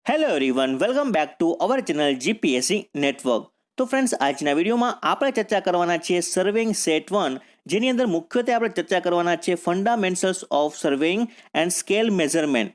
Hello everyone, welcome back to our channel GPSC network. તો friends, આજના વિડીયોમાં આપણે ચર્ચા કરવાના છીએ સર્વેઇંગ સેટ 1, જેની અંદર મુખ્યત્વે આપણે ચર્ચા કરવાના છે fundamentals of સર્વેઇંગ and scale measurement.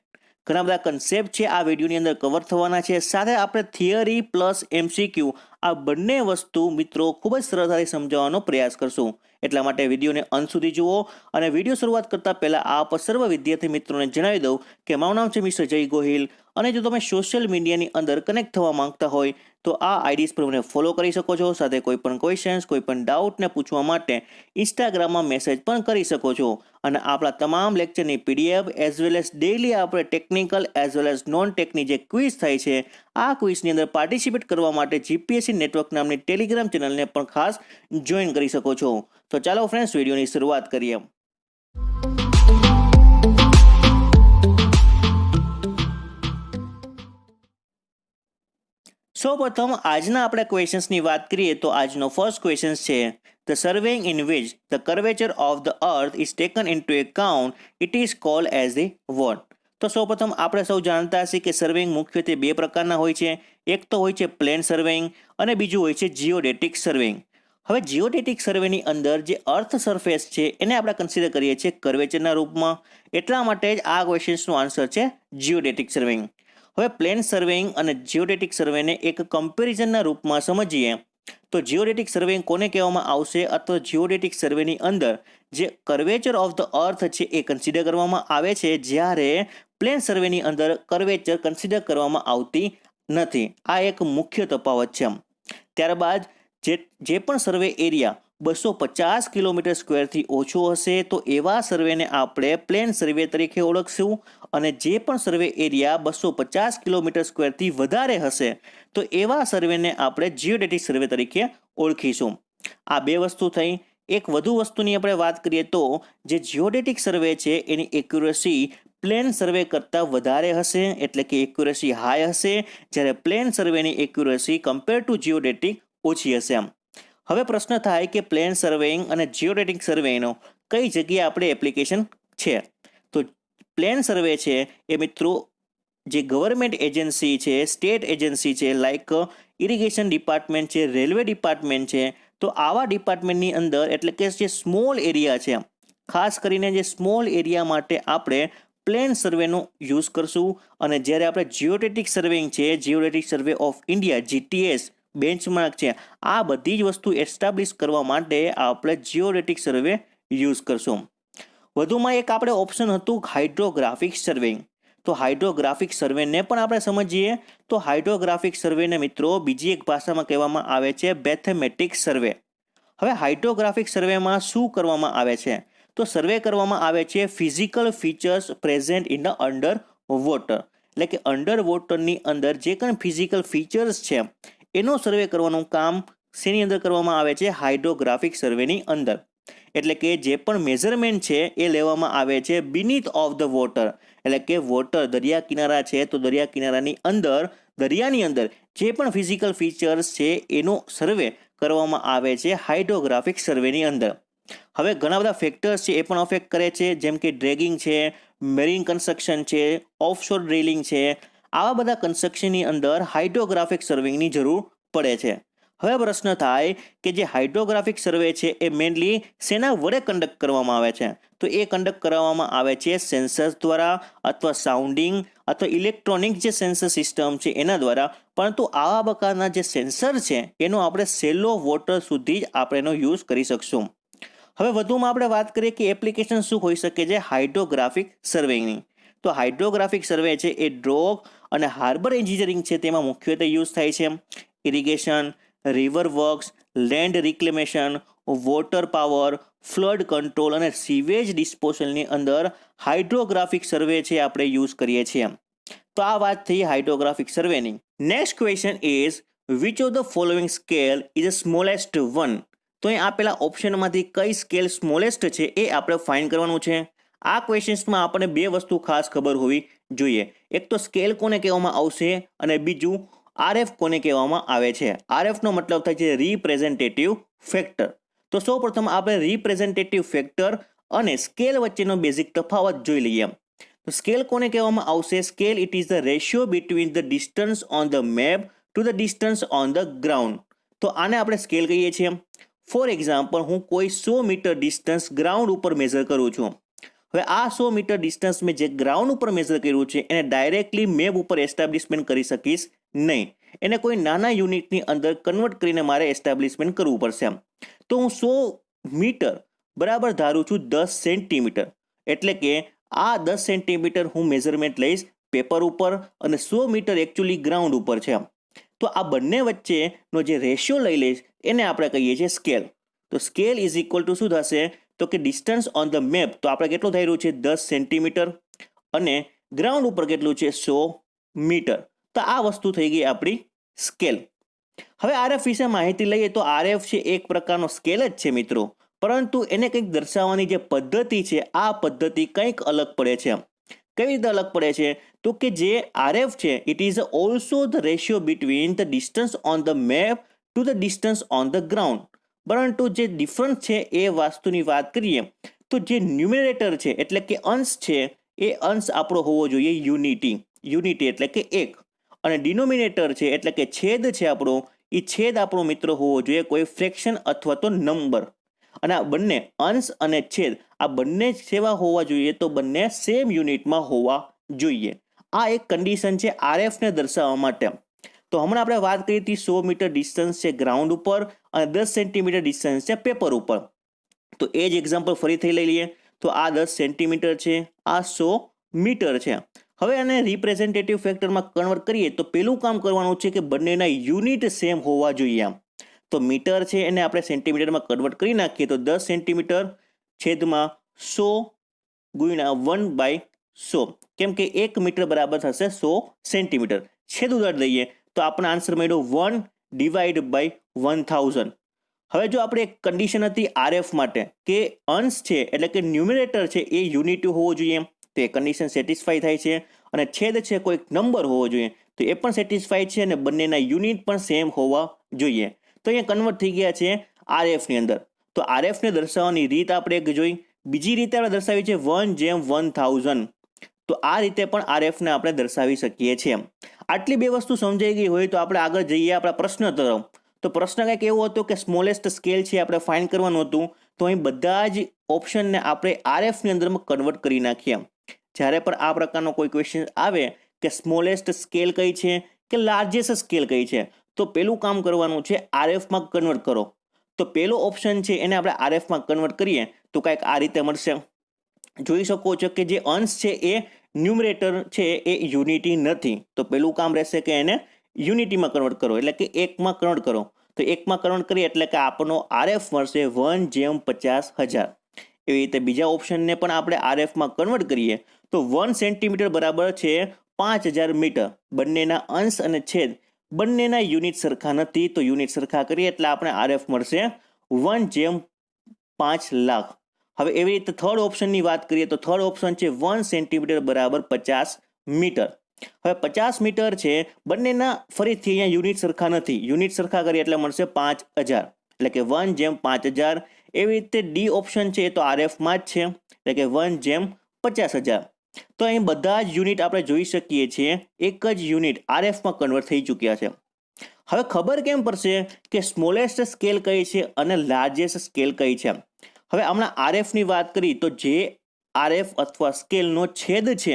ઘણા બધા કન્સેપ્ટ છે આ વિડીયોની અંદર કવર થવાના છે. સાથે આપણે થિયરી પ્લસ એમસીક્યુ આ બંને વસ્તુ મિત્રો ખૂબ જ સરળતાથી સમજાવવાનો પ્રયાસ કરશું. એટલા માટે વિડીયોને અંત સુધી જુઓ. અને વિડીયો શરૂઆત કરતાં પહેલાં આપ સર્વ વિદ્યાર્થી મિત્રોને જણાવી દઉં કે મારું નામ છે મિસ્ટર જય ગોહિલ. અને જો તમે સોશિયલ મીડિયાની અંદર કનેક્ટ થવા માંગતા હોય તો આ આઈડીઝ પર મને ફોલો કરી શકો છો. સાથે કોઈ પણ ક્વેશ્ચન્સ, કોઈ પણ ડાઉટને પૂછવા માટે ઇન્સ્ટાગ્રામમાં મેસેજ પણ કરી શકો છો. અને આપણા તમામ લેક્ચરની PDF as well as daily આપણે technical as well as non ટેકની જે ક્વિઝ થાય છે, આ ક્વિઝની અંદર પાર્ટિસિપેટ કરવા માટે જીપીએસસી નેટવર્ક નામની ટેલિગ્રામ ચેનલને પણ ખાસ જોઈન કરી શકો છો. તો ચાલો ફ્રેન્ડ્સ, વિડીયોની શરૂઆત કરીએ. સૌપ્રથમ આજના આપણે ક્વેશ્ચન્સની વાત કરીએ તો આજનો ફર્સ્ટ ક્વેશ્ચન છે the surveying in which the curvature of the earth is taken into account it is called as the what. તો સૌપ્રથમ આપણે સૌ જાણતા હશે કે સર્વેઇંગ મુખ્યત્વે બે પ્રકારના હોય છે. એક તો હોય છે પ્લેન સર્વેઇંગ અને બીજું હોય છે જીઓડેટિક સર્વેઇંગ. હવે જીઓડેટિક સર્વેની અંદર જે અર્થ સરફેસ છે એને આપણે કન્સિડર કરીએ છીએ કર્વેચરના રૂપમાં. એટલા માટે જ આ ક્વેશ્ચન્સનો આન્સર છે જીઓડેટિક સર્વેઇંગ. હવે પ્લેન સર્વેઇંગ અને જીઓડેટિક સર્વેને એક કમ્પેરિઝનના રૂપમાં સમજીએ તો જીઓડેટિક સર્વેઇંગ કોને કહેવામાં આવશે, અથવા જીઓડેટિક સર્વેની અંદર જે કર્વેચર ઓફ ધ અર્થ છે એ કન્સિડર કરવામાં આવે છે, જ્યારે પ્લેન સર્વેની અંદર કર્વેચર કન્સિડર કરવામાં આવતી નથી. આ એક મુખ્ય તફાવત છે. ત્યારબાદ જે પણ સર્વે એરિયા 250 કિલોમીટર સ્ક્વેરથી ઓછો હશે તો એવા સર્વેને આપણે પ્લેન સર્વે તરીકે ઓળખશું. અને જે પણ સર્વે એરિયા 250 કિલોમીટર સ્ક્વેરથી વધારે હશે તો એવા સર્વેને આપણે જીઓડેટિક સર્વે તરીકે ઓળખીશું. આ બે વસ્તુ થઈ. એક વધુ વસ્તુની આપણે વાત કરીએ તો જે જીઓડેટિક સર્વે છે એની એક્યુરેસી પ્લેન સર્વે કરતાં વધારે હશે, એટલે કે એક્યુરેસી હાઈ હશે, જ્યારે પ્લેન સર્વેની એક્યુરેસી કમ્પેર ટુ જીઓડેટિક ઓછી હશે. હવે પ્રશ્ન થાય કે પ્લેન સર્વેઇંગ અને જીઓડેટિક સર્વેનો કઈ જગ્યાએ આપણે એપ્લિકેશન છે. તો પ્લેન સર્વે છે એ મિત્રો જે ગવર્મેન્ટ એજન્સી છે, સ્ટેટ એજન્સી છે, લાઈક ઇરિગેશન ડિપાર્ટમેન્ટ છે, રેલવે ડિપાર્ટમેન્ટ છે, તો આવા ડિપાર્ટમેન્ટની અંદર એટલે કે જે સ્મોલ એરિયા છે, ખાસ કરીને જે સ્મોલ એરિયા માટે આપણે પ્લેન સર્વેનો યુઝ કરશું. અને જ્યારે આપણે જીઓડેટિક સર્વેઇંગ છે, geodetic survey of India GTS benchmark છે, આ બધી જ વસ્તુ એસ્ટાબ્લિશ કરવા માટે આપણે જીઓડેટિક સર્વે યુઝ કરશું. વધુમાં એક આપણે ઓપ્શન હતું હાઇડ્રોગ્રાફિક સર્વેઇંગ. તો હાઇડ્રોગ્રાફિક સર્વેને પણ આપણે સમજીએ તો હાઇડ્રોગ્રાફિક સર્વેને મિત્રો બીજી એક ભાષામાં કહેવામાં આવે છે મેથેમેટિક સર્વે. હવે હાઇડ્રોગ્રાફિક સર્વેમાં શું કરવામાં આવે છે, તો સર્વે કરવામાં આવે છે physical features present in the under water, એટલે કે અંડર વોટરની અંદર જે કંઈ ફિઝિકલ ફીચર્સ છે એનો સર્વે કરવાનું કામ શેની અંદર કરવામાં આવે છે, હાઇડ્રોગ્રાફિક સર્વેની અંદર. એટલે કે જે પણ મેઝરમેન્ટ છે એ લેવામાં આવે છે બીનીથ ઓફ ધ વોટર, એટલે કે વોટર દરિયા કિનારા છે તો દરિયા કિનારાની અંદર, દરિયાની અંદર જે પણ ફિઝિકલ ફીચર્સ છે એનો સર્વે કરવામાં આવે છે હાઇડ્રોગ્રાફિક સર્વેની અંદર. હવે ઘણા બધા ફેક્ટર્સ છે એ પણ અફેક્ટ કરે છે, જેમ કે ડ્રેગિંગ છે, મેરીન કન્સ્ટ્રક્શન છે, ઓફશોર ડ્રિલિંગ છે. આવા બધા કન્સ્ટ્રક્શનની અંદર હાઇડ્રોગ્રાફિક સર્વેની જરૂર પડે છે. હવે પ્રશ્ન થાય કે જે હાઇડ્રોગ્રાફિક સર્વે છે એ મેઇનલી શેના વડે કન્ડક્ટ કરવામાં આવે છે, તો એ કન્ડક્ટ કરવામાં આવે છે સેન્સર્સ દ્વારા, અથવા સાઉન્ડિંગ, અથવા ઇલેક્ટ્રોનિક જે સેન્સર સિસ્ટમ છે એના દ્વારા. પરંતુ આવા પ્રકારના જે સેન્સર છે એનો આપણે સેલો વોટર સુધી જ આપણે એનો યુઝ કરી શકશું. હવે વધુમાં આપણે વાત કરીએ કે એપ્લિકેશન શું હોઈ શકે છે હાઇડ્રોગ્રાફિક સર્વેની. તો હાઇડ્રોગ્રાફિક સર્વે છે એ ડ્રોગ અને હાર્બર એન્જિનિયરિંગ છે તેમાં મુખ્યત્વે યુઝ થાય છે. Irrigation, river works, land reclamation, water power, flood control અને સીવેજ ડિસ્પોઝલની અંદર હાઇડ્રોગ્રાફિક સર્વે છે આપણે યુઝ કરીએ છીએ. તો આ વાત થઈ હાઇડ્રોગ્રાફિક સર્વેની. Next question is which of the following scale is the smallest one. તો અહીં આપેલા ઓપ્શનમાંથી કઈ સ્કેલ સ્મોલેસ્ટ છે એ આપણે ફાઇન્ડ કરવાનું છે. આ ક્વેશ્ચન્સમાં આપણને બે વસ્તુ ખાસ ખબર હોવી જોઈએ. એક તો સ્કેલ કોને કહેવામાં આવશે અને બીજું આરએફ કોને કહેવામાં આવે છે. આરએફનો મતલબ થાય છે રિપ્રેઝેન્ટેટિવ ફેક્ટર. તો સૌપ્રથમ આપણે રિપ્રેઝેન્ટેટિવ ફેક્ટર અને સ્કેલ વચ્ચેનો બેઝિક તફાવત જોઈ લઈએ. તો સ્કેલ કોને કહેવામાં આવશે? Scale it is the ratio between the distance on the map to the distance on the ground. તો આને આપણે સ્કેલ કહીએ છીએ. ફોર એક્ઝામ્પલ, હું કોઈ 100 મીટર ડિસ્ટન્સ ગ્રાઉન્ડ ઉપર મેઝર કરું છું. હવે આ 100 મીટર ડિસ્ટન્સ મેં જે ગ્રાઉન્ડ ઉપર મેઝર કર્યું છે એને ડાયરેક્ટલી મેપ ઉપર એસ્ટાબ્લિશમેન્ટ કરી શકીશ નહીં. એને કોઈ નાના યુનિટની અંદર કન્વર્ટ કરીને મારે એસ્ટાબ્લિશમેન્ટ કરવું પડશે. તો હું 100 મીટર બરાબર ધારું છું 10 સેન્ટીમીટર, એટલે કે આ 10 સેન્ટીમીટર હું મેઝરમેન્ટ લઈશ પેપર ઉપર અને 100 મીટર એકચ્યુઅલી ગ્રાઉન્ડ ઉપર છે. તો આ બંને વચ્ચેનો જે રેશિયો લઈ લઈશ એને આપણે કહીએ છીએ સ્કેલ. તો સ્કેલ ઇઝ ઇક્વલ ટુ શું થશે? તો કે ડિસ્ટન્સ ઓન ધ મેપ તો આપણે કેટલું થઈ રહ્યું છે 10 સેન્ટીમીટર અને ગ્રાઉન્ડ ઉપર કેટલું છે 100 મીટર. તો આ વસ્તુ થઈ ગઈ આપણી સ્કેલ. હવે આરએફ વિશે માહિતી લઈએ તો આરએફ છે એક પ્રકારનો સ્કેલ જ છે મિત્રો, પરંતુ એને કંઈક દર્શાવવાની જે પદ્ધતિ છે આ પદ્ધતિ કંઈક અલગ પડે છે. કેવી રીતે અલગ પડે છે? તો કે જે આરએફ છે it is also the ratio between the distance on the map to the distance on the ground. પરંતુ જે ડિફરન્સ છે એ વસ્તુની વાત કરીએ તો જે ન્યુમેરેટર છે એટલે કે અંશ છે એ અંશ આપણો હોવો જોઈએ યુનિટી એટલે કે એક, અને ડિનોમિનેટર છે એટલે કે છેદ છે આપણો એ છેદ આપણો મિત્ર હોવો જોઈએ કોઈ ફ્રેક્શન અથવા તો નંબર. અને આ બંને અંશ અને છેદ આ બંને સેવા હોવા જોઈએ તો બંને સેમ યુનિટમાં હોવા જોઈએ. આ એક કન્ડિશન છે આરએફને દર્શાવવા માટે. તો હમણાં આપણે વાત કરી હતી 100 મીટર ડિસ્ટન્સ છે ગ્રાઉન્ડ ઉપર અને 10 સેન્ટીમીટર ડિસ્ટન્સ છે પેપર ઉપર. તો એ જ એક્ઝામ્પલ ફરીથી લઈ લઈએ. તો આ 10 સેન્ટીમીટર છે, આ 100 મીટર છે. હવે આને રિપ્રેઝેન્ટેટિવ ફેક્ટરમાં કન્વર્ટ કરીએ તો પેલું કામ કરવાનું છે કે બંનેના યુનિટ સેમ હોવા જોઈએ. તો મીટર છે એને આપણે સેન્ટીમીટરમાં કન્વર્ટ કરી નાખીએ તો 10 સેન્ટીમીટર છેદમાં 100 ગુણ્યા 1/100, કેમ કે 1 મીટર બરાબર થશે 100 સેન્ટીમીટર. છેદ ઉડાડી દઈએ તો આપણને આન્સર મળ્યો 1/1000. હવે જો આપણે એક કન્ડિશન હતી આરએફ માટે કે અંશ છે એટલે કે ન્યુમેરેટર છે એ યુનિટી હોવો જોઈએ, તો એ કન્ડિશન સેટિસ્ફાઈ થાય છે. અને છેદ છે કોઈક નંબર હોવો જોઈએ તો એ પણ સેટિસ્ફાઈ છે અને બંનેના યુનિટ પણ સેમ હોવા જોઈએ. તો અહીંયા કન્વર્ટ થઈ ગયા છે આરએફની અંદર. તો આરએફને દર્શાવવાની રીત આપણે એક જોઈ. બીજી રીતે આપણે દર્શાવી છે 1/1000. તો આ રીતે પણ આરએફને આપણે દર્શાવી શકીએ છીએ. આટલી બે વસ્તુ સમજાઈ ગઈ હોય તો આપણે આગળ જઈએ આપણા પ્રશ્ન તરફ. તો પ્રશ્ન કંઈક એવો હતો કે સ્મોલેસ્ટ સ્કેલ છે આપણે ફાઇન્ડ કરવાનું હતું. તો અહીં બધા જ ઓપ્શનને આપણે આરએફની અંદરમાં કન્વર્ટ કરી નાખીએ. જ્યારે પણ આ પ્રકારનો કોઈ ક્વેશ્ચન આવે કે સ્મોલેસ્ટ સ્કેલ કઈ છે કે લાર્જેસ્ટ સ્કેલ કઈ છે, તો પેલું કામ કરવાનું છે આરએફમાં કન્વર્ટ કરો. તો પેલો ઓપ્શન છે એને આપણે આરએફમાં કન્વર્ટ કરીએ તો કંઈક આ રીતે મળશે. જોઈ શકો છો કે જે અંશ છે એ ન્યુમરેટર છે એ યુનિટી નથી, તો પેલું કામ રહેશે કે એને યુનિટીમાં કન્વર્ટ કરો એટલે કે એકમાં કન્વર્ટ કરો. તો એકમાં કન્વર્ટ કરીએ એટલે કે આપણો આરએફ મળશે 1/50,000. એવી રીતે બીજા ઓપ્શનને પણ આપણે આરએફમાં કન્વર્ટ કરીએ તો 1 સેન્ટીમીટર બરાબર છે 5000 મીટર. બંનેના અંશ અને છેદ બંનેના યુનિટ સરખા નથી, તો યુનિટ સરખા કરીએ એટલે આપણે આરએફ મળશે 1/5,00,000. હવે એવી રીતે થર્ડ ઓપ્શનની વાત કરીએ તો થર્ડ ઓપ્શન છે 1 સેન્ટીમીટર બરાબર 50 મીટર. હવે 50 મીટર છે બંનેના ફરીથી અહીંયા યુનિટ સરખા નથી, યુનિટ સરખા કરીએ એટલે મળશે 5000 એટલે કે 1/5000. એવી રીતે ડી ઓપ્શન છે તો આરએફમાં જ છે એટલે કે 1/50,000. તો અહીં બધા જ યુનિટ આપણે જોઈ શકીએ છીએ એક જ યુનિટ આરએફમાં કન્વર્ટ થઈ ચૂક્યા છે. હવે ખબર કેમ પડશે કે સ્મોલેસ્ટ સ્કેલ કઈ છે અને લાર્જેસ્ટ સ્કેલ કઈ છે? હવે હમણાં આરએફની વાત કરી તો જે આરએફ અથવા સ્કેલનો છેદ છે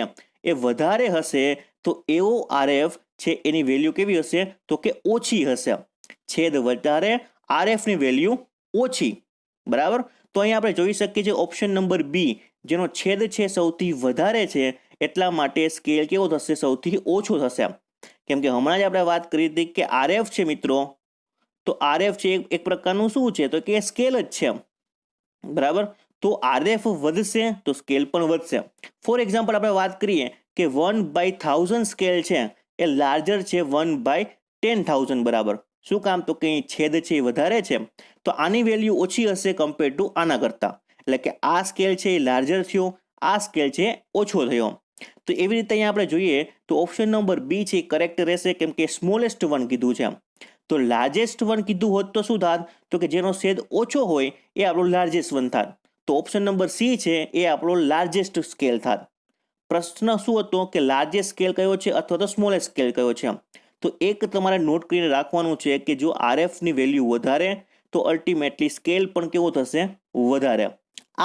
એ વધારે હશે તો એવો આરએફ છે એની વેલ્યુ કેવી હશે? તો કે ઓછી હશે. છેદ વધારે આરએફની વેલ્યુ ઓછી, બરાબર. તો અહીં આપણે જોઈ શકીએ છીએ ઓપ્શન નંબર બી જેનો છેદ છે સૌથી વધારે છે એટલા માટે સ્કેલ કેવો થશે? સૌથી ઓછો થશે. કેમ કે હમણાં જ આપણે વાત કરી હતી કે આરએફ છે મિત્રો, તો આરએફ છે એક પ્રકારનું શું છે તો કે સ્કેલ જ છે, બરાબર. તો આરએફ વધશે તો સ્કેલ પણ વધશે. ફોર એક્ઝામ્પલ આપણે વાત કરીએ કે 1/1000 સ્કેલ છે એ લાર્જર છે 1/10,000 બરાબર. શું કામ? તો કે છેદ છે એ વધારે છે તો આની વેલ્યુ ઓછી હશે કમ્પેર ટુ આના કરતા, એટલે કે આ સ્કેલ છે એ લાર્જર થયો, આ સ્કેલ છે ઓછો થયો. તો એવી રીતે અહીંયા આપણે જોઈએ તો ઓપ્શન નંબર બી છે કરેક્ટ રહેશે કેમ કે સ્મોલેસ્ટ વન કીધું છે. તો લાર્જેસ્ટ વન કીધું હોત તો શું થાત? તો કે જેનો છેદ ઓછો હોય એ આપણો લાર્જેસ્ટ વન થાત. તો ઓપ્શન નંબર સી છે એ આપણો લાર્જેસ્ટ સ્કેલ થાત. પ્રશ્ન શું હતો કે લાર્જેસ્ટ સ્કેલ કયો છે અથવા તો સ્મોલેસ્ટ સ્કેલ કયો છે. તો એક તમારે નોટ કરીને રાખવાનું છે કે જો આરએફની વેલ્યુ વધારે તો અલ્ટિમેટલી સ્કેલ પણ કેવો થશે, વધારે.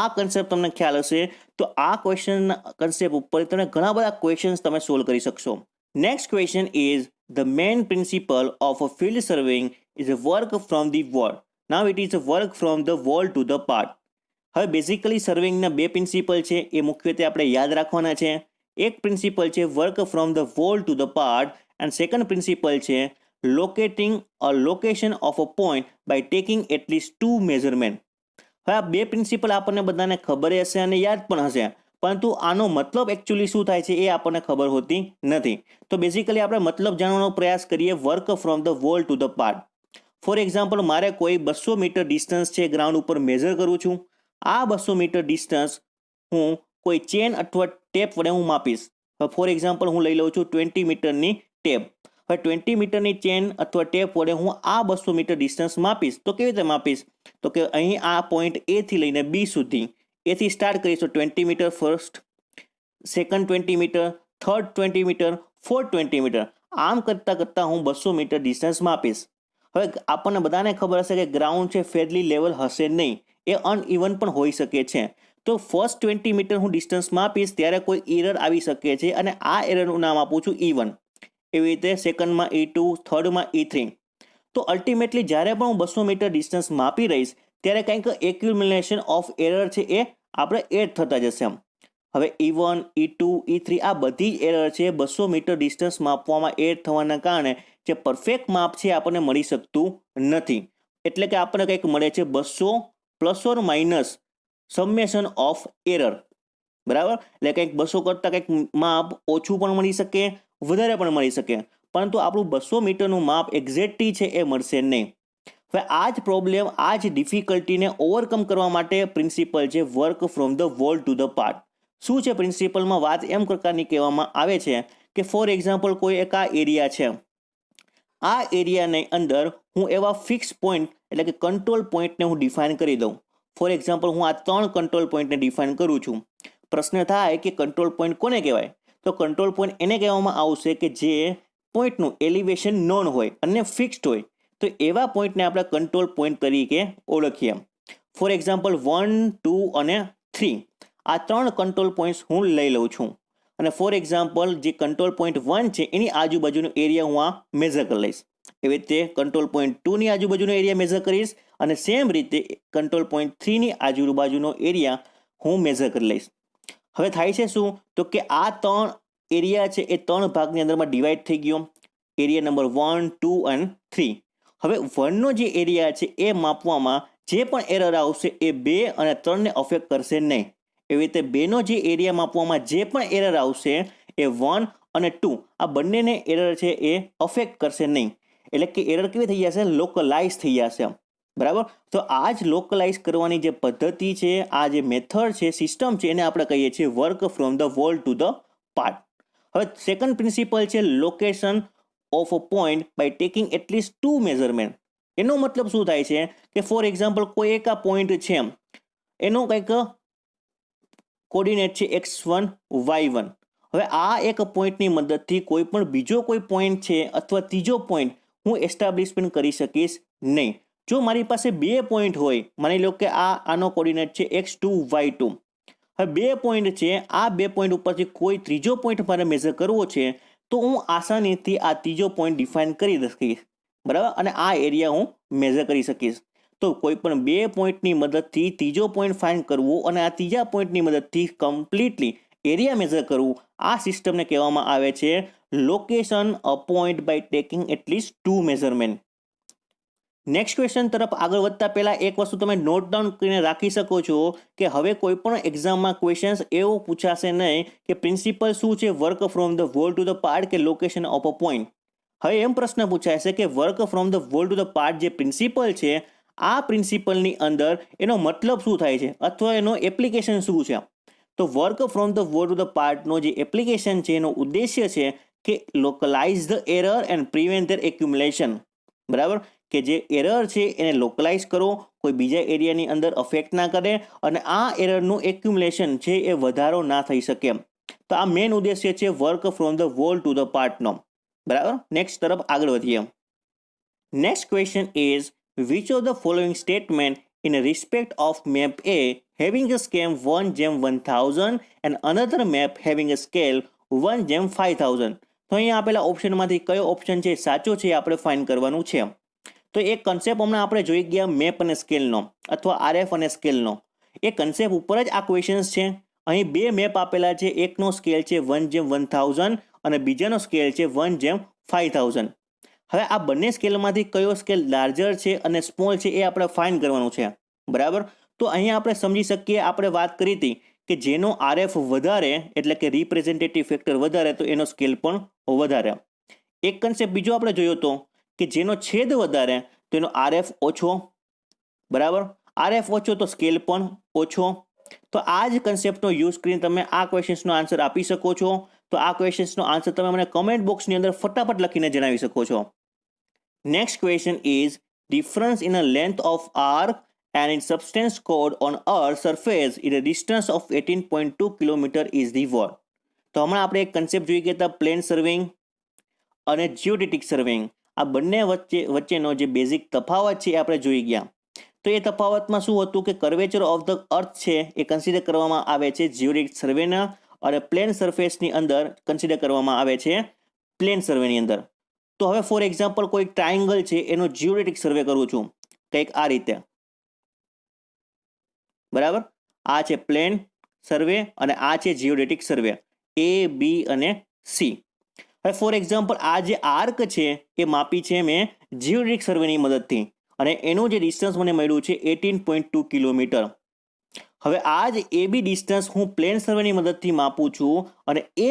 આ કન્સેપ્ટ તમને ખ્યાલ હશે તો આ ક્વેશ્ચનના કન્સેપ્ટ ઉપર તમે ઘણા બધા ક્વેશ્ચન્સ તમે સોલ્વ કરી શકશો. Next question is the main principal of a field સર્વેઇંગ is a work from the wall. Now it is a work from the wall to the part. હવે બેઝિકલી સર્વેઇંગના બે પ્રિન્સિપલ છે એ મુખ્યત્વે આપણે યાદ રાખવાના છે. એક પ્રિન્સિપલ છે work from the wall to the part and second principle છે locating a location of a point by taking at least 2 measurement. હવે આ બે પ્રિન્સિપલ આપણને બધાને ખબર હશે અને યાદ પણ હશે, પરંતુ આનો મતલબ એકચ્યુઅલી શું થાય છે એ આપણને ખબર હોતી નથી. તો બેઝિકલી આપણે મતલબ જાણવાનો પ્રયાસ કરીએ work from the wall to the part. For example મારે કોઈ 200 મીટર ડિસ્ટન્સ છે ગ્રાઉન્ડ ઉપર મેઝર કરું છું. આ 200 મીટર ડિસ્ટન્સ હું કોઈ ચેન અથવા ટેપ વડે હું માપીશ. ફોર એક્ઝામ્પલ હું લઈ લઉં છું 20 મીટરની ટેપ. હવે 20 મીટરની ચેન અથવા ટેપ વડે હું આ 200 મીટર ડિસ્ટન્સ માપીશ. તો કેવી રીતે માપીશ? તો કે અહીં આ પોઈન્ટ એ થી લઈને બી સુધી, એથી સ્ટાર્ટ કરીશ તો 20 metre first, second 20 metre, third 20 metre, fourth 20 metre, આમ કરતાં કરતાં હું 200 મીટર ડિસ્ટન્સ માપીશ. હવે આપણને બધાને ખબર હશે કે ગ્રાઉન્ડ છે ફેરલી લેવલ હશે નહીં, એ અનઇવન પણ હોઈ શકે છે. તો ફર્સ્ટ 20 મીટર હું ડિસ્ટન્સ માપીશ ત્યારે કોઈ એરર આવી શકે છે અને આ એરરનું નામ આપું છું E1. એવી રીતે સેકન્ડમાં E2, થર્ડમાં E3. તો અલ્ટિમેટલી જ્યારે પણ હું 200 મીટર ડિસ્ટન્સ માપી રહીશ ત્યારે કંઈક એક્યુમ્યુલેશન ઓફ એરર છે એ આપણે એડ થતા જશે. હવે E1, E2, E3 આ બધી જ એરર છે 200 મીટર ડિસ્ટન્સ માપવામાં એડ થવાના કારણે જે પરફેક્ટ માપ છે આપણને મળી શકતું નથી. એટલે કે આપણને કંઈક મળે છે 200 plus or minus summation of error. બરાબર, એટલે કંઈક 200 કરતાં કંઈક માપ ઓછું પણ મળી શકે, વધારે પણ મળી શકે, પરંતુ આપણું 200 મીટરનું માપ એક્ઝેક્ટલી છે એ મળશે નહીં. હવે આ જ પ્રોબ્લેમ, આ જ ડિફિકલ્ટીને ઓવરકમ કરવા માટે પ્રિન્સિપલ છે work from the wall to the part. શું છે પ્રિન્સિપલમાં? વાત એમ પ્રકારની કહેવામાં આવે છે કે ફોર એક્ઝામ્પલ કોઈ એક આ એરિયા છે. આ એરિયાની અંદર હું એવા ફિક્સ પોઈન્ટ એટલે કે કંટ્રોલ પોઈન્ટને હું ડિફાઇન કરી દઉં. ફોર એક્ઝામ્પલ હું આ 3 કંટ્રોલ પોઈન્ટને ડિફાઇન કરું છું. પ્રશ્ન થાય કે કંટ્રોલ પોઈન્ટ કોને કહેવાય? તો કંટ્રોલ પોઈન્ટ એને કહેવામાં આવશે કે જે પોઈન્ટનું એલિવેશન નોન હોય અને ફિક્સ્ડ હોય. તો એવા પોઈન્ટને આપણે કંટ્રોલ પોઈન્ટ તરીકે ઓળખીએ. ફોર એક્ઝામ્પલ 1, 2 અને 3 આ 3 કંટ્રોલ પોઈન્ટ્સ હું લઈ લઉં છું અને ફોર એક્ઝામ્પલ જે કંટ્રોલ પોઈન્ટ 1 છે એની આજુબાજુનો એરિયા હું આ મેઝર કરી લઈશ. એવી રીતે કંટ્રોલ પોઈન્ટ 2ની આજુબાજુનો એરિયા મેઝર કરીશ અને સેમ રીતે કંટ્રોલ પોઈન્ટ 3ની આજુબાજુનો એરિયા હું મેઝર કરી લઈશ. હવે થાય છે શું? તો કે આ 3 એરિયા છે એ 3 ભાગની અંદરમાં ડિવાઈડ થઈ ગયો. એરિયા નંબર 1, 2 અને 3. હવે 1નો જે એરિયા છે એ માપવામાં જે પણ એરર આવશે એ 2 અને 3ને અફેક્ટ કરશે નહીં. એવી રીતે 2નો જે એરિયા માપવામાં જે પણ એરર આવશે એ 1 અને 2 આ બંનેને એરર છે એ અફેક્ટ કરશે નહીં. એટલે કે એરર કેવી થઈ જશે? લોકલાઇઝ થઈ જશે. બરાબર, તો આ જ લોકલાઇઝ કરવાની જે પદ્ધતિ છે, આ જે મેથડ છે, સિસ્ટમ છે, એને આપણે કહીએ છીએ work from the wall to the part. હવે સેકન્ડ પ્રિન્સિપલ છે location of a point by taking at least 2 measurement. એનો મતલબ શું થાય છે કે ફોર એક્ઝામ્પલ કોઈ એક આ પોઈન્ટ છે, એનો કંઈક કોર્ડિનેટ છે x1, y1. હવે આ એક પોઈન્ટની મદદથી કોઈ પણ બીજો કોઈ પોઈન્ટ છે અથવા ત્રીજો પોઈન્ટ હું એસ્ટાબ્લિશમેન્ટ કરી શકીશ નહીં. જો મારી પાસે 2 પોઈન્ટ હોય, માની લો કે આનો કોર્ડિનેટ છે x2, y2. હવે 2 પોઈન્ટ છે, આ 2 પોઈન્ટ ઉપરથી કોઈ ત્રીજો પોઈન્ટ મારે મેઝર કરવો છે તો હું આસાનીથી આ ત્રીજો પોઈન્ટ ડિફાઇન કરી શકીશ. બરાબર, અને આ એરિયા હું મેઝર કરી શકીશ. તો કોઈ પણ 2 પોઈન્ટની મદદથી ત્રીજો પોઈન્ટ ફાઇન્ડ કરવો અને આ ત્રીજા પોઈન્ટની મદદથી કમ્પ્લીટલી એરિયા મેઝર કરવું, આ સિસ્ટમને કહેવામાં આવે છે location a point by taking at least 2 measurement. Next question તરફ આગળ વધતા પહેલા એક વસ્તુ તમે નોટ ડાઉન કરીને રાખી શકો છો કે હવે કોઈ પણ એક્ઝામમાં ક્વેશ્ચન્સ એવો પૂછાશે નહીં કે પ્રિન્સિપલ શું છે work from the wall to the part કે લોકેશન ઓફ અ પોઈન્ટ. હવે એમ પ્રશ્ન પૂછાય છે કે work from the wall to the part જે પ્રિન્સિપલ છે, આ પ્રિન્સિપલની અંદર એનો મતલબ શું થાય છે અથવા એનો એપ્લિકેશન શું છે? તો work from the wall to the પાર્ટનો જે એપ્લિકેશન છે એનો ઉદ્દેશ્ય છે કે localise the error and prevent their accumulation. બરાબર, કે જે એરર છે એને લોકલાઇઝ કરો, કોઈ બીજા એરિયાની અંદર અફેક્ટ ના કરે અને આ એરરનું એક્યુમ્યુલેશન છે એ વધારો ના થઈ શકે. તો આ મેઇન ઉદ્દેશ્ય છે work from the wall to the પાર્ટનો. બરાબર, નેક્સ્ટ તરફ આગળ વધીએ. Next question is which of the following statement in respect of map A having a scale 1:1000 and another map having a scale 1:5000. તો અહીંયા આપેલા ઓપ્શનમાંથી કયો ઓપ્શન છે સાચો છે આપણે ફાઇન્ડ કરવાનું છે. તો એક કન્સેપ્ટ હમણાં આપણે જોઈ ગયા મેપ અને સ્કેલનો અથવા આરએફ અને સ્કેલનો. એ કન્સેપ્ટ ઉપર જ આ ક્વેશ્ચન્સ છે. અહીં બે મેપ આપેલા છે, એકનો સ્કેલ છે 1:1000 અને બીજાનો સ્કેલ છે 1:5000. હવે આ બંને સ્કેલમાંથી કયો સ્કેલ લાર્જર છે અને સ્મોલ છે એ આપણે ફાઇન્ડ કરવાનું છે. બરાબર, તો અહીંયા આપણે સમજી શકીએ, આપણે વાત કરી હતી કે જેનો આરએફ વધારે એટલે કે રિપ્રેઝેન્ટેટિવ ફેક્ટર વધારે તો એનો સ્કેલ પણ વધારે. એક કન્સેપ્ટ બીજો આપણે જોયો હતો કે જેનો છેદ વધારે તો એનો આરએફ ઓછો. બરાબર, આરએફ ઓછો તો સ્કેલ પણ ઓછો. તો આ જ કન્સેપ્ટનો યુઝ કરીને તમે આ ક્વેશ્ચન્સનો આન્સર આપી શકો છો. તો આ ક્વેશ્ચન્સનો આન્સર તમે મને કમેન્ટ બોક્સની અંદર ફટાફટ લખીને જણાવી શકો છો. Next question is difference in a length of arc and in substance code on Earth surface in a distance of 18.2 km is the what? તો હમણાં આપણે એક કન્સેપ્ટ જોઈ ગયા હતા પ્લેન સર્વેઇંગ અને જીઓડેટિક સર્વેઇંગ. આ બંને વચ્ચેનો જે બેઝિક તફાવત છે એ આપણે જોઈ ગયા. તો એ તફાવતમાં શું હતું કે કર્વેચર ઓફ ધ અર્થ છે એ કન્સિડર કરવામાં આવે છે જીઓડેટિક સર્વેના અને પ્લેન સરફેસની અંદર કન્સિડર કરવામાં આવે છે પ્લેન સર્વેની અંદર. તો હવે ફોર એક્ઝામ્પલ કોઈ ટ્રાયંગલ છે એનો જીઓડેટિક સર્વે કરું છું કંઈક આ રીતે. બરાબર, આ છે પ્લેન સર્વે અને આ છે જીઓડેટિક સર્વે A, B અને C. હવે ફોર એક્ઝામ્પલ આ જે આર્ક છે એ માપી છે મેં જીઓડેટિક સર્વેની મદદથી અને એનું જે ડિસ્ટન્સ મને મળ્યું છે 18.2 કિલોમીટર. હવે આ જ AB ડિસ્ટન્સ હું પ્લેન સર્વેની મદદથી માપું છું અને એ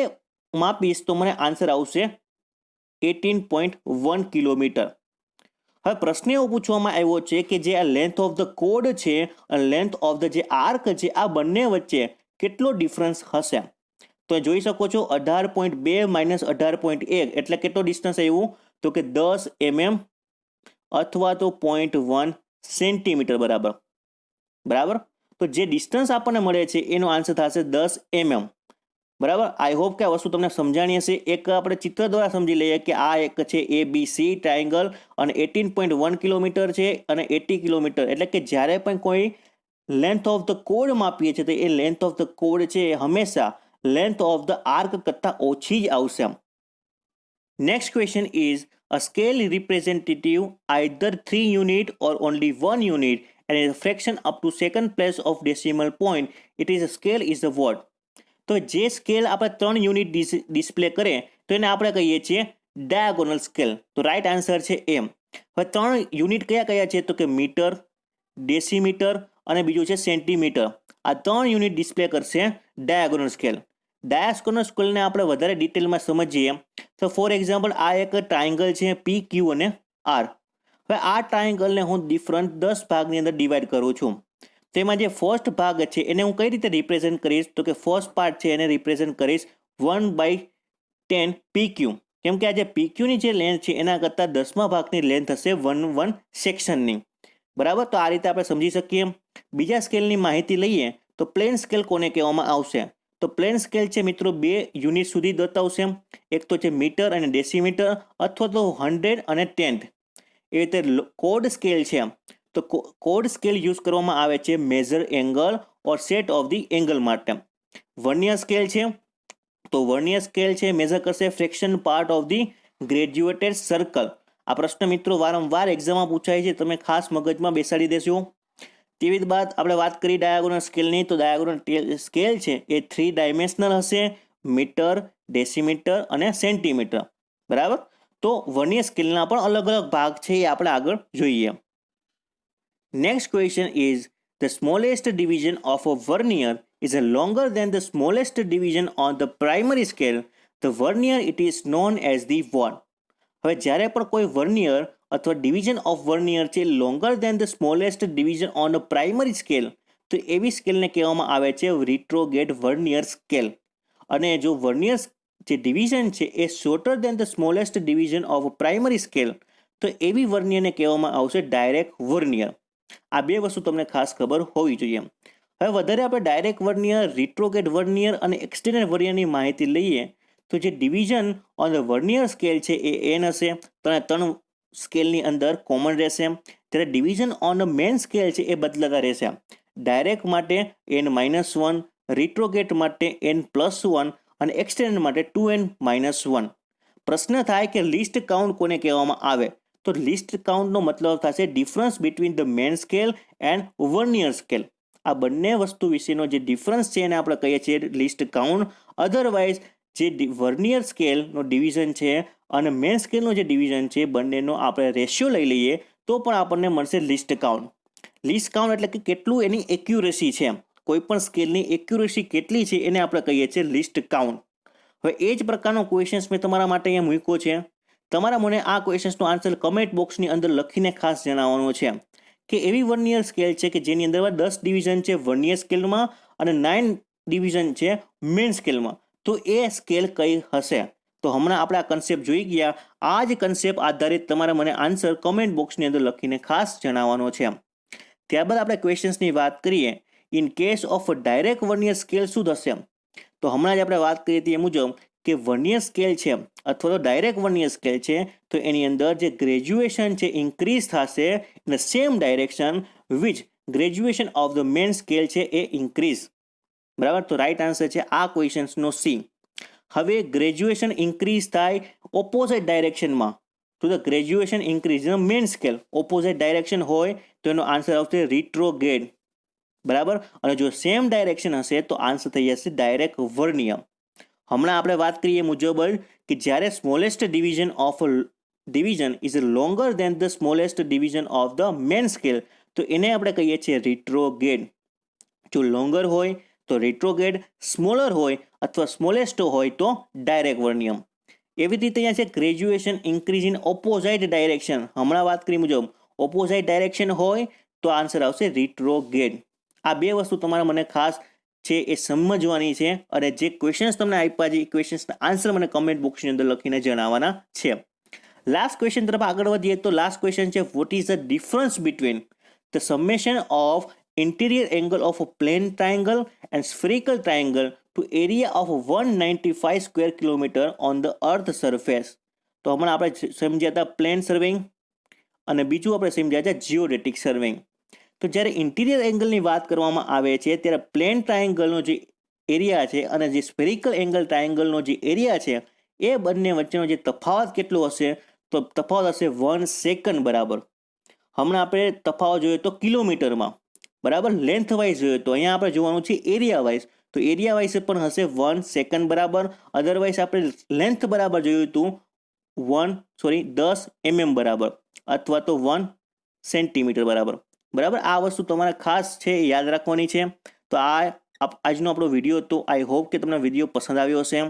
માપીશ તો મને આન્સર આવશે 18.1 કિલોમીટર. હવે પ્રશ્ન એવો પૂછવામાં આવ્યો છે કે જે આ લેન્થ ઓફ ધ કોડ છે અને લેન્થ ઓફ ધ જે આર્ક છે આ બંને વચ્ચે કેટલો ડિફરન્સ હશે. તો જોઈ શકો છો 18.2 - 18.1 એટલે કેટલો ડિસ્ટન્સ આવ્યું તો કે 10 mm અથવા તો 0.1 સેન્ટીમીટર. બરાબર, તો જે ડિસ્ટન્સ આપણને મળે છે એનો આન્સર થશે 10 mm. બરાબર, આઈ હોપ કે આ વસ્તુ તમને સમજાણી હશે. એક આપણે ચિત્ર દ્વારા સમજી લઈએ કે આ એક છે ABC ટ્રાયંગલ અને 18.1 કિલોમીટર છે અને 80 કિલોમીટર. એટલે કે જ્યારે પણ કોઈ લેન્થ ઓફ ધ કોડ માપીએ છીએ તો એ લેન્થ ઓફ ધ કોડ છે એ હંમેશા લેન્થ ઓફ ધ આર્ક કરતાં ઓછી જ આવશે. Next question is a scale representative either 3 unit or only 1 unit and a fraction up to second place of decimal point, it is a scale is the what? તો જે scale આપણે 3 unit display કરે તો એને આપણે કહીએ છીએ diagonal scale. તો રાઈટ આન્સર છે એમ. હવે 3 યુનિટ કયા કયા છે તો કે મીટર, ડેસીમીટર અને બીજું છે સેન્ટીમીટર. આ 3 યુનિટ ડિસ્પ્લે કરશે ડાયાગોનલ સ્કેલ. ડાયાગોનલ સ્કેલને આપણે વધારે ડિટેલમાં સમજીએ તો ફોર એક્ઝામ્પલ આ એક ટ્રાયંગલ છે PQ અને R. હવે આ ટ્રાયંગલને હું ડિફરન્ટ 10 ભાગની અંદર ડિવાઈડ કરું છું. તો એમાં જે ફર્સ્ટ ભાગ છે એને હું કઈ રીતે રિપ્રેઝેન્ટ કરીશ તો કે ફર્સ્ટ પાર્ટ છે એને રિપ્રેઝેન્ટ કરીશ 1/10 PQ. કેમ કે આ જે PQની જે લેન્થ છે એના કરતાં 10મા ભાગની લેન્થ હશે 1 સેક્શનની. બરાબર, તો આ રીતે આપણે સમજી શકીએ. બીજા સ્કેલની માહિતી લઈએ તો પ્લેન સ્કેલ કોને કહેવામાં આવશે તો પ્લેન સ્કેલ છે મિત્રો 2 યુનિટ સુધી દર્શાવશે. એક તો છે મીટર અને ડેસીમીટર અથવા તો 100 અને 10. એ રીતે કોડ સ્કેલ છે તો કોડ સ્કેલ યુઝ કરવામાં આવે છે measure angle or set of the angle માટે. વર્નિયર સ્કેલ છે તો વર્નિયર સ્કેલ છે મેઝર કરશે fraction part of the graduated circle. આ પ્રશ્ન મિત્રો વારંવાર એક્ઝામમાં પૂછાય છે, તમે ખાસ મગજમાં બેસાડી દેશો. તેવી જ બાદ આપણે વાત કરી ડાયાગોનલ સ્કેલની તો ડાયાગોનલ સ્કેલ છે એ 3 ડાયમેન્શનલ હશે, મીટર, ડેસીમીટર અને સેન્ટીમીટર. બરાબર, તો વર્નિયર સ્કેલના પણ અલગ અલગ ભાગ છે એ આપણે આગળ જોઈએ. Next question is the smallest division of a vernier is a longer than the smallest division on the primary scale. The vernier it is known as the what? હવે જ્યારે પણ કોઈ વર્નિયર અથવા ડિવિઝન ઓફ વર્નિયર છે longer than the smallest division on a primary scale તો એવી સ્કેલને કહેવામાં આવે છે રિટ્રોગેટ વર્નિયર સ્કેલ. અને જો વર્નિયર જે ડિવિઝન છે એ shorter than the smallest division of primary scale તો એવી વર્નિયરને કહેવામાં આવશે ડાયરેક્ટ વર્નિયર. આ બે વસ્તુ તમને ખાસ ખબર હોવી જોઈએ. હવે વધારે આપણે ડાયરેક્ટ વર્નિયર, રિટ્રોગ્રેડ વર્નિયર અને એક્સટેન્ડેડ વર્નિયરની માહિતી લઈએ તો જે division on the vernier scale છે એ n હશે, તો આ 3 સ્કેલની અંદર કોમન રહેશે. ત્યારે division on the main scale છે એ બદલાતા રહેશે. ડાયરેક્ટ માટે n-1, રિટ્રોગ્રેડ માટે n+1 અને એક્સટેન્ડેડ માટે 2n-1. પ્રશ્ન થાય કે લિસ્ટ કાઉન્ટ કોને કહેવામાં આવે? તો લિસ્ટ કાઉન્ટનો મતલબ થશે difference between the main scale and vernier scale. આ બંને વસ્તુ વિશેનો જે ડિફરન્સ છે એને આપણે કહીએ છીએ લિસ્ટ કાઉન્ટ. અધરવાઇઝ જે વર્નિયર સ્કેલનો ડિવિઝન છે અને મેન સ્કેલનો જે ડિવિઝન છે બંનેનો આપણે રેશિયો લઈ લઈએ તો પણ આપણને મળશે લિસ્ટ કાઉન્ટ. લિસ્ટ કાઉન્ટ એટલે કે કેટલું એની એક્યુરેસી છે, કોઈ પણ સ્કેલની એક્યુરેસી કેટલી છે એને આપણે કહીએ છીએ લિસ્ટ કાઉન્ટ. હવે એ જ પ્રકારનો ક્વેશ્ચન્સ મેં તમારા માટે અહીંયા મૂક્યો છે. તમારા મને આ ક્વેશ્ચન્સનો આન્સર કમેન્ટ બોક્સની અંદર લખીને ખાસ જણાવવાનો છે કે એવી વર્નિયર સ્કેલ છે કે જેની અંદર 10 ડિવિઝન છે વર્નિયર સ્કેલમાં અને 9 ડિવિઝન છે મેન સ્કેલમાં, તો એ સ્કેલ કઈ હશે? તો હમણાં આપણે આ કન્સેપ્ટ જોઈ ગયા. આ જ કન્સેપ્ટ આધારિત તમારે મને આન્સર કમેન્ટ બોક્સની અંદર લખીને ખાસ જણાવવાનો છે. ત્યારબાદ આપણે ક્વેશ્ચન્સની વાત કરીએ. In case of direct vernier scale શું થશે? તો હમણાં જ આપણે વાત કરી હતી એ મુજબ કે વર્નિયર સ્કેલ છે અથવા તો ડાયરેક્ટ વર્નિયર સ્કેલ છે તો એની અંદર જે ગ્રેજ્યુએશન છે ઇન્ક્રીઝ થશે in the same direction which graduation of the main scale છે એ ઇન્ક્રીઝ. બરાબર, તો રાઈટ આન્સર છે આ ક્વેશ્ચન્સનો સી. હવે ગ્રેજ્યુએશન ઇન્ક્રીઝ થાય ઓપોઝિટ ડાયરેક્શનમાં, તો the graduation increase in main scale opposite direction હોય તો એનો આન્સર આવશે રિટ્રોગ્રેડ. બરાબર, અને જો સેમ ડાયરેક્શન હશે તો આન્સર થઈ જશે ડાયરેક્ટ વર્નિયર. હમણાં આપણે વાત કરીએ મુજબ કે જ્યારે smallest division of division is longer than the smallest division of the main scale તો એને આપણે કહીએ છીએ રિટ્રોગ્રેડ. જો લોંગર હોય તો રિટ્રોગ્રેડ, સ્મોલર હોય અથવા સ્મોલેસ્ટ હોય તો ડાયરેક્ટ વર્નિયર. એવી રીતે અહીંયા છે ગ્રેજ્યુએશન ઇન્ક્રીઝ ઇન ઓપોઝાઇટ ડાયરેક્શન. હમણાં વાત કરી મુજબ ઓપોઝાઇટ ડાયરેક્શન હોય તો આન્સર આવશે રિટ્રોગ્રેડ. આ બે વસ્તુ તમારે મને ખાસ છે એ સમજવાની છે અને જે ક્વેશ્ચન્સ તમને આપ્યા છે એ ક્વેશ્ચન્સના આન્સર મને કમેન્ટ બોક્સની અંદર લખીને જણાવવાના છે. લાસ્ટ ક્વેશ્ચન તરફ આગળ વધીએ તો લાસ્ટ ક્વેશ્ચન છે what is the difference between the summation of interior angle of a plane triangle and spherical triangle to area of 195 square kilometer on the earth surface. તો હમણાં આપણે સમજ્યા હતા પ્લેન સર્વેઇંગ અને બીજું આપણે સમજ્યા હતા જીઓડેટિક સર્વેઇંગ. તો જ્યારે ઇન્ટિરિયર એંગલની વાત કરવામાં આવે છે ત્યારે પ્લેન ટ્રાયેંગલનો જે એરિયા છે અને જે સ્ફેરિકલ એંગલ ટ્રાયેંગલનો જે એરિયા છે એ બંને વચ્ચેનો જે તફાવત કેટલો હશે તો તફાવત હશે 1 સેકન્ડ બરાબર. હમણાં આપણે તફાવત જોઈએ તો કિલોમીટરમાં, બરાબર. લેન્થ વાઇઝ જોઈએ તો અહીંયા આપણે જોવાનું છે એરિયા વાઇઝ, તો એરિયા વાઇઝ પણ હશે 1 સેકન્ડ બરાબર. અધરવાઇઝ આપણે લેન્થ બરાબર જોયું હતું 10 mm બરાબર અથવા તો 1 સેન્ટીમીટર બરાબર. બરાબર, આ વસ્તુ તમારે ખાસ છે યાદ રાખવાની છે. તો આજનો આપણો વિડીયો હતો. આઈ હોપ કે તમને વિડીયો પસંદ આવ્યો હશે.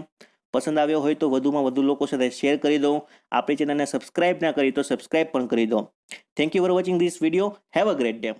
પસંદ આવ્યો હોય તો વધુમાં વધુ લોકો સાથે શેર કરી દો. આપણી ચેનલને સબસ્ક્રાઇબ ના કરી તો સબસ્ક્રાઇબ પણ કરી દો. Thank you for watching this video. Have a great day.